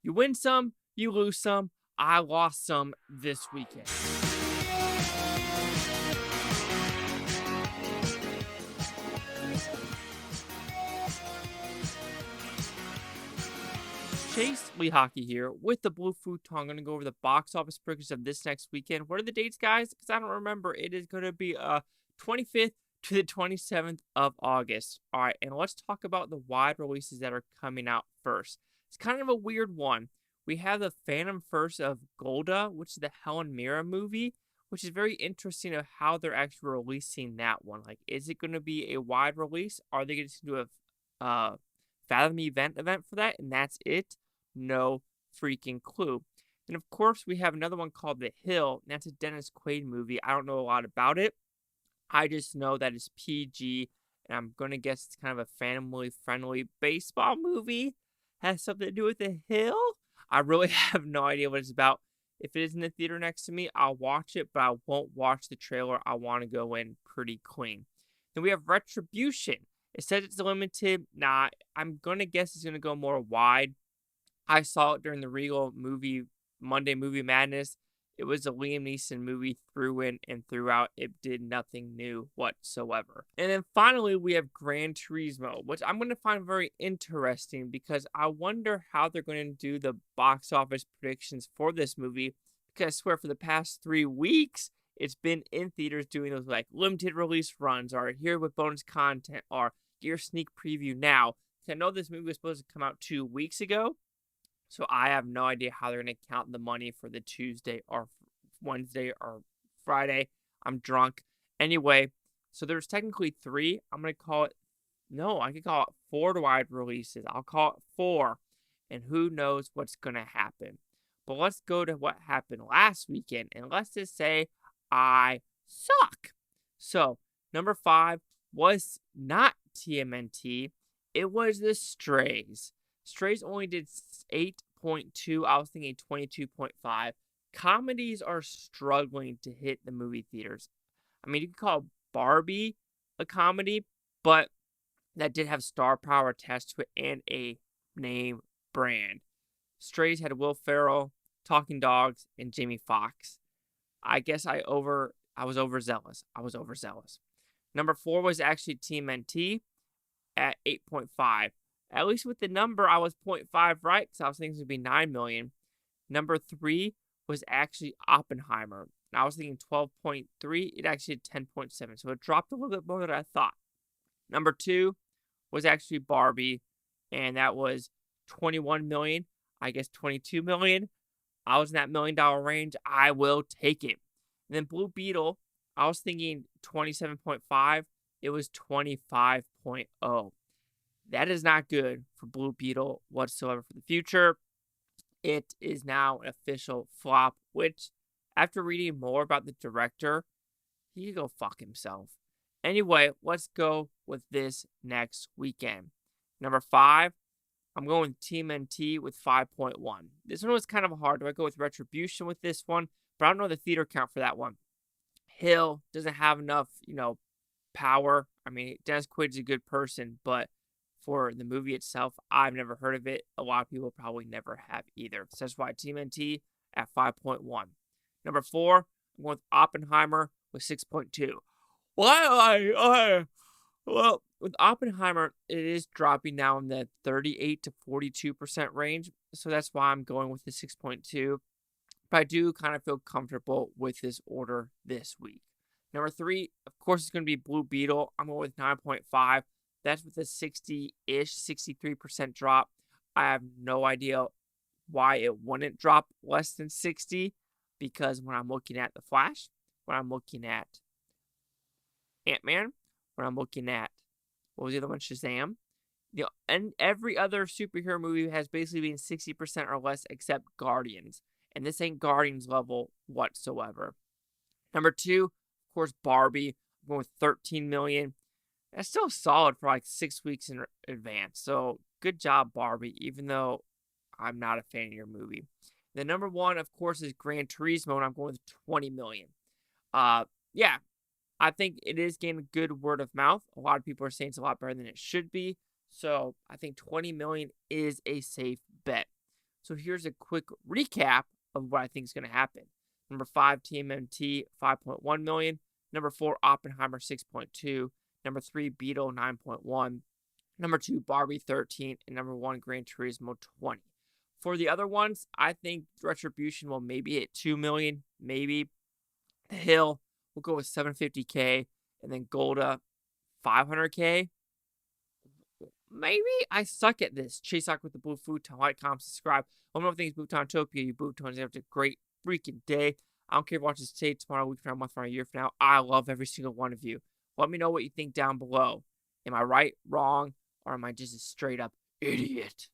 You win some, you lose some. I lost some this weekend. Chase Lehocky here with the Blue Futon. I'm going to go over the box office predictions of this next weekend. What are the dates, guys? Because I don't remember. It is going to be 25th to the 27th of August. All right, and let's talk about the wide releases that are coming out first. It's kind of a weird one. We have the Phantom first of Golda, which is the Helen Mirren movie, which is very interesting of how they're actually releasing that one. Like, is it going to be a wide release? Are they going to do a Fathom event for that, and that's it? No freaking clue. And of course, we have another one called The Hill, and that's a Dennis Quaid movie. I don't know a lot about it. I just know that it's PG, and I'm going to guess it's kind of a family-friendly baseball movie. Has something to do with The Hill? I really have no idea what it's about. If it is in the theater next to me, I'll watch it, but I won't watch the trailer. I want to go in pretty clean. Then we have Retribution. It says it's limited. Nah, I'm going to guess it's going to go more wide. I saw it during the Regal Monday Movie Madness. It was a Liam Neeson movie through in and throughout. It did nothing new whatsoever. And then finally, we have Gran Turismo, which I'm going to find very interesting because I wonder how they're going to do the box office predictions for this movie. Because I swear for the past 3 weeks, it's been in theaters doing those like limited release runs or here with bonus content or get your sneak preview now. I know this movie was supposed to come out 2 weeks ago. So I have no idea how they're going to count the money for the Tuesday or Wednesday or Friday. I'm drunk. Anyway, so there's technically 3. I'm going to call it, no, I could call it 4 wide releases. I'll call it 4. And who knows what's going to happen. But let's go to what happened last weekend. And let's just say I suck. So number 5 was not TMNT. It was the Strays. Strays only did 8.2. I was thinking 22.5. Comedies are struggling to hit the movie theaters. I mean, you could call Barbie a comedy, but that did have star power attached to it and a name brand. Strays had Will Ferrell, Talking Dogs, and Jamie Foxx. I guess I was overzealous. Number 4 was actually TMNT at 8.5. At least with the number, I was 0.5 right because I was thinking it would be 9 million. Number 3 was actually Oppenheimer. And I was thinking 12.3. It actually had 10.7. So it dropped a little bit more than I thought. Number 2 was actually Barbie. And that was 21 million. I guess 22 million. I was in that $1 million range. I will take it. And then Blue Beetle, I was thinking 27.5. It was 25.0. That is not good for Blue Beetle whatsoever for the future. It is now an official flop, which, after reading more about the director, he can go fuck himself. Anyway, let's go with this next weekend. Number 5, I'm going with TMNT with 5.1. This one was kind of hard. Do I go with Retribution with this one? But I don't know the theater count for that one. Hill doesn't have enough, power. I mean, Dennis Quaid's a good person, but for the movie itself, I've never heard of it. A lot of people probably never have either. So that's why TMNT at 5.1. Number 4, I'm going with Oppenheimer with 6.2. Well, with Oppenheimer, it is dropping now in the 38 to 42% range. So that's why I'm going with the 6.2. But I do kind of feel comfortable with this order this week. Number 3, of course, it's going to be Blue Beetle. I'm going with 9.5. That's with a 60-ish, 63% drop. I have no idea why it wouldn't drop less than 60 because when I'm looking at The Flash, when I'm looking at Ant-Man, when I'm looking at, what was the other one, Shazam, and every other superhero movie has basically been 60% or less except Guardians. And this ain't Guardians level whatsoever. Number 2, of course, Barbie. I'm going with 13 million. That's still solid for like 6 weeks in advance. So good job, Barbie, even though I'm not a fan of your movie. The number 1, of course, is Gran Turismo, and I'm going with 20 million. Yeah, I think it is getting good word of mouth. A lot of people are saying it's a lot better than it should be. So I think 20 million is a safe bet. So here's a quick recap of what I think is going to happen. Number 5, TMNT, 5.1 million. Number 4, Oppenheimer, 6.2. Number 3, Beetle, 9.1. Number 2, Barbie, 13. And number 1, Gran Turismo, 20. For the other ones, I think Retribution will maybe hit 2 million, maybe. The Hill will go with 750K, and then Golda, 500K. Maybe I suck at this. Chase Sock with the Blue Futon. Like, comment, subscribe. One more thing is Bhutontopia. You Bhutons have a great freaking day. I don't care if you watch this today, tomorrow, week from now, month from now, a year from now. I love every single one of you. Let me know what you think down below. Am I right, wrong, or am I just a straight up idiot?